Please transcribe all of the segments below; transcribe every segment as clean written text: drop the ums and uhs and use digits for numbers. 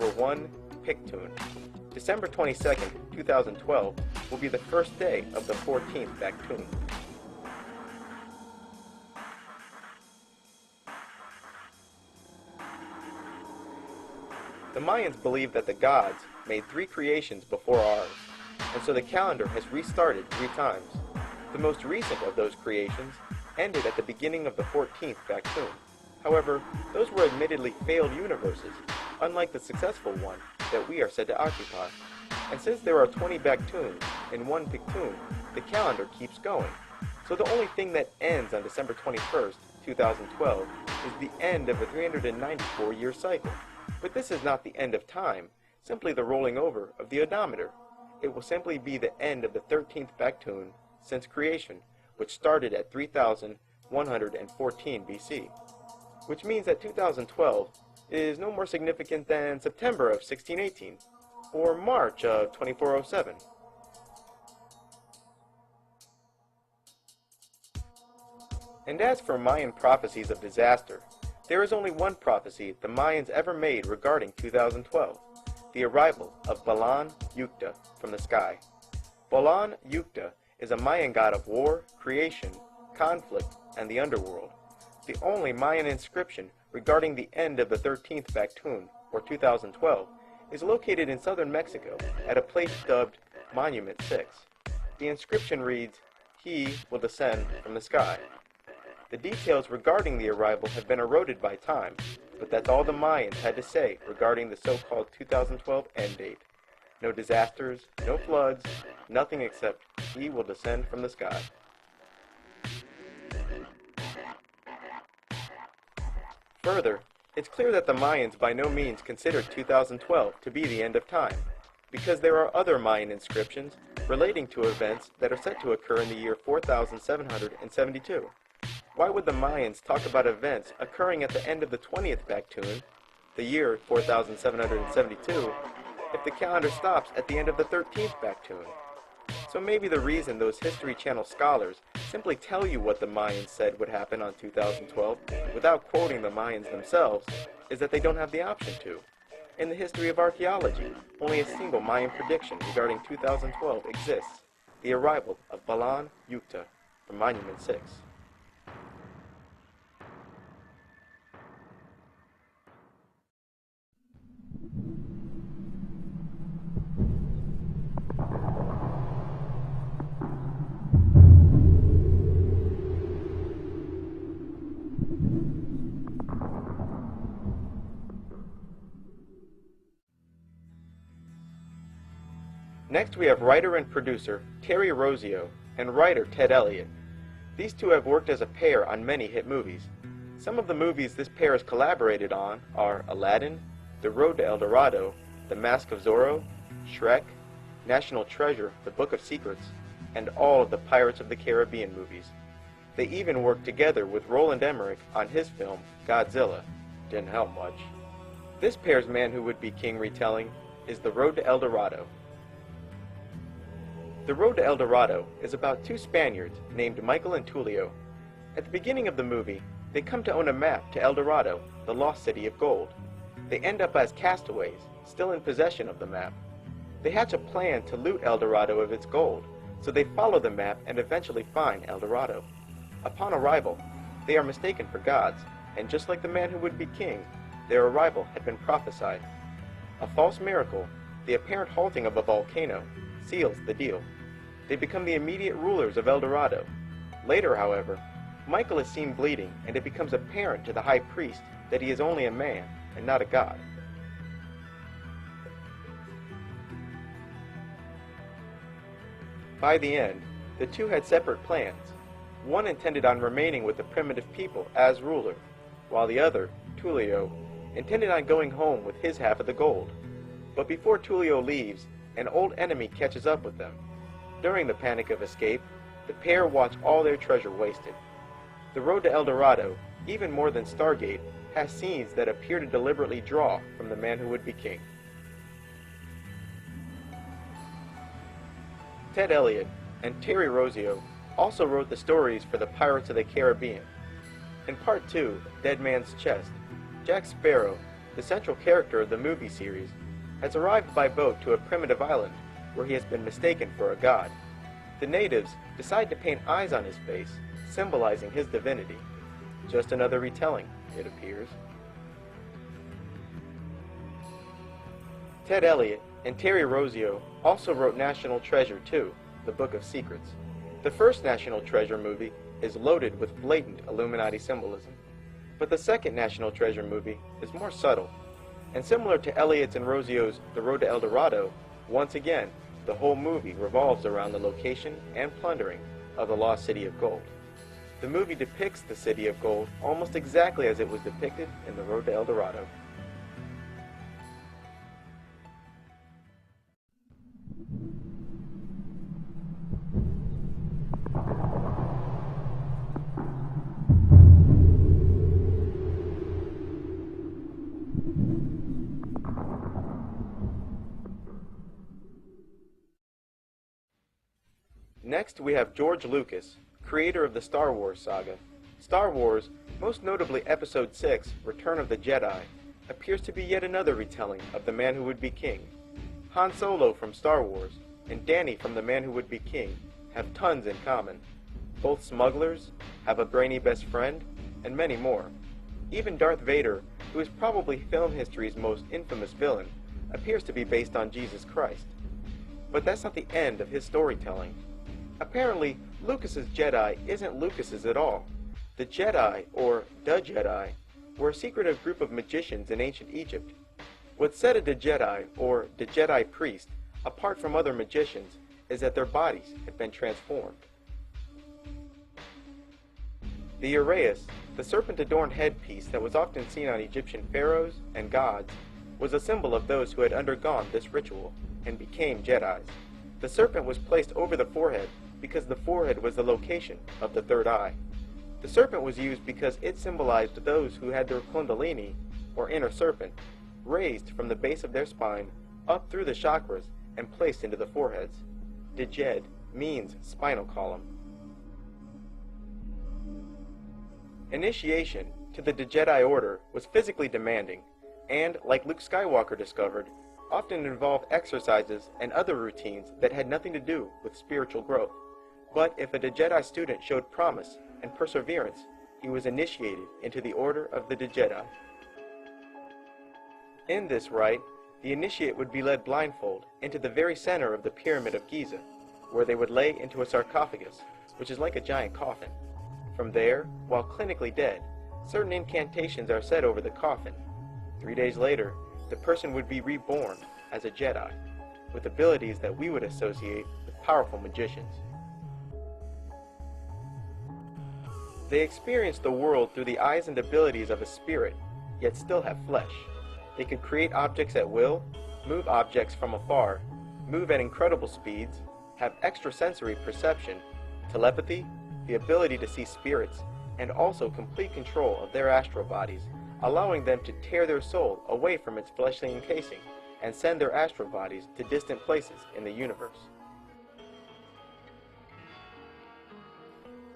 were one Pictoon. December 22nd, 2012 will be the first day of the 14th Bactoon. The Mayans believed that the gods made 3 creations before ours, and so the calendar has restarted 3 times. The most recent of those creations ended at the beginning of the 14th Bactoon. However, those were admittedly failed universes, unlike the successful one that we are said to occupy. And since there are 20 Bactoons in one Pictoon, the calendar keeps going. So the only thing that ends on December 21st, 2012 is the end of a 394-year cycle. But this is not the end of time, simply the rolling over of the odometer. It will simply be the end of the 13th Bactoon since creation, which started at 3114 BC. Which means that 2012 is no more significant than September of 1618, or March of 2407. And as for Mayan prophecies of disaster, there is only one prophecy the Mayans ever made regarding 2012, the arrival of Balan Yukta from the sky. Balan Yukta is a Mayan god of war, creation, conflict, and the underworld. The only Mayan inscription regarding the end of the 13th Bactoon, or 2012, is located in southern Mexico at a place dubbed Monument 6. The inscription reads, "He will descend from the sky." The details regarding the arrival have been eroded by time, but that's all the Mayans had to say regarding the so-called 2012 end date. No disasters, no floods, nothing except he will descend from the sky. Further, it's clear that the Mayans by no means considered 2012 to be the end of time, because there are other Mayan inscriptions relating to events that are set to occur in the year 4772. Why would the Mayans talk about events occurring at the end of the 20th Bactoon, the year 4772, if the calendar stops at the end of the 13th Bactoon? So maybe the reason those History Channel scholars simply tell you what the Mayans said would happen on 2012 without quoting the Mayans themselves is that they don't have the option to. In the history of archaeology, only a single Mayan prediction regarding 2012 exists, the arrival of Balan Yukta from Monument 6. Next we have writer and producer Terry Rossio and writer Ted Elliott. These two have worked as a pair on many hit movies. Some of the movies this pair has collaborated on are Aladdin, The Road to El Dorado, The Mask of Zorro, Shrek, National Treasure, The Book of Secrets, and all of the Pirates of the Caribbean movies. They even worked together with Roland Emmerich on his film Godzilla. Didn't help much. This pair's Man Who Would Be King retelling is The Road to El Dorado. The Road to El Dorado is about 2 Spaniards named Michael and Tulio. At the beginning of the movie, they come to own a map to El Dorado, the lost city of gold. They end up as castaways, still in possession of the map. They hatch a plan to loot El Dorado of its gold, so they follow the map and eventually find El Dorado. Upon arrival, they are mistaken for gods, and just like the Man Who Would Be King, their arrival had been prophesied. A false miracle, the apparent halting of a volcano, seals the deal. They become the immediate rulers of El Dorado. Later, however, Michael is seen bleeding, and it becomes apparent to the high priest that he is only a man and not a god. By the end, the two had separate plans. One intended on remaining with the primitive people as ruler, while the other, Tulio, intended on going home with his half of the gold. But before Tulio leaves, an old enemy catches up with them. During the panic of escape, the pair watch all their treasure wasted. The Road to El Dorado, even more than Stargate, has scenes that appear to deliberately draw from The Man Who Would Be King. Ted Elliott and Terry Rossio also wrote the stories for the Pirates of the Caribbean. In Part 2, Dead Man's Chest, Jack Sparrow, the central character of the movie series, has arrived by boat to a primitive island where he has been mistaken for a god. The natives decide to paint eyes on his face, symbolizing his divinity. Just another retelling, it appears. Ted Elliott and Terry Rossio also wrote National Treasure 2, The Book of Secrets. The first National Treasure movie is loaded with blatant Illuminati symbolism, but the second National Treasure movie is more subtle, and similar to Elliott's and Rossio's The Road to El Dorado, once again, the whole movie revolves around the location and plundering of the lost City of Gold. The movie depicts the City of Gold almost exactly as it was depicted in The Road to El Dorado. Next, we have George Lucas, creator of the Star Wars saga. Star Wars, most notably Episode 6, Return of the Jedi, appears to be yet another retelling of The Man Who Would Be King. Han Solo from Star Wars and Danny from The Man Who Would Be King have tons in common. Both smugglers, have a brainy best friend, and many more. Even Darth Vader, who is probably film history's most infamous villain, appears to be based on Jesus Christ. But that's not the end of his storytelling. Apparently, Lucas's Jedi isn't Lucas's at all. The Jedi, or the Jedi, were a secretive group of magicians in ancient Egypt. What set a Jedi, or the Jedi priest, apart from other magicians, is that their bodies had been transformed. The uraeus, the serpent-adorned headpiece that was often seen on Egyptian pharaohs and gods, was a symbol of those who had undergone this ritual and became Jedis. The serpent was placed over the forehead because the forehead was the location of the third eye. The serpent was used because it symbolized those who had their kundalini, or inner serpent, raised from the base of their spine up through the chakras and placed into the foreheads. Djed means spinal column. Initiation to the Jedi Order was physically demanding and, like Luke Skywalker discovered, often involved exercises and other routines that had nothing to do with spiritual growth. But if a Jedi student showed promise and perseverance, he was initiated into the Order of the Jedi. In this rite, the initiate would be led blindfold into the very center of the Pyramid of Giza, where they would lay into a sarcophagus, which is like a giant coffin. From there, while clinically dead, certain incantations are said over the coffin. 3 days later, the person would be reborn as a Jedi, with abilities that we would associate with powerful magicians. They experience the world through the eyes and abilities of a spirit, yet still have flesh. They could create objects at will, move objects from afar, move at incredible speeds, have extrasensory perception, telepathy, the ability to see spirits, and also complete control of their astral bodies, allowing them to tear their soul away from its fleshly encasing and send their astral bodies to distant places in the universe.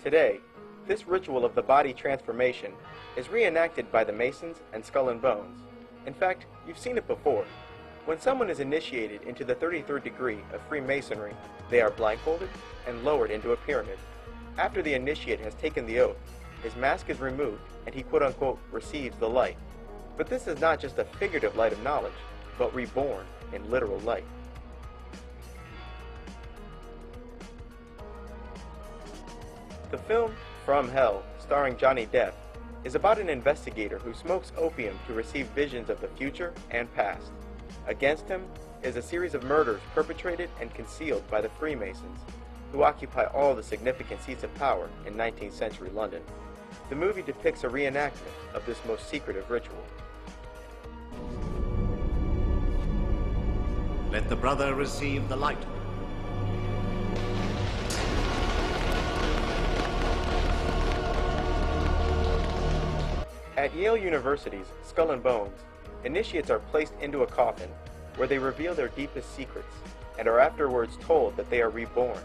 Today, this ritual of the body transformation is reenacted by the Masons and Skull and Bones. In fact, you've seen it before. When someone is initiated into the 33rd degree of Freemasonry, they are blindfolded and lowered into a pyramid. After the initiate has taken the oath, his mask is removed and he quote-unquote receives the light. But this is not just a figurative light of knowledge, but reborn in literal light. The film From Hell, starring Johnny Depp, is about an investigator who smokes opium to receive visions of the future and past. Against him is a series of murders perpetrated and concealed by the Freemasons, who occupy all the significant seats of power in 19th century London. The movie depicts a reenactment of this most secretive ritual. Let the brother receive the light. At Yale University's Skull and Bones, initiates are placed into a coffin where they reveal their deepest secrets and are afterwards told that they are reborn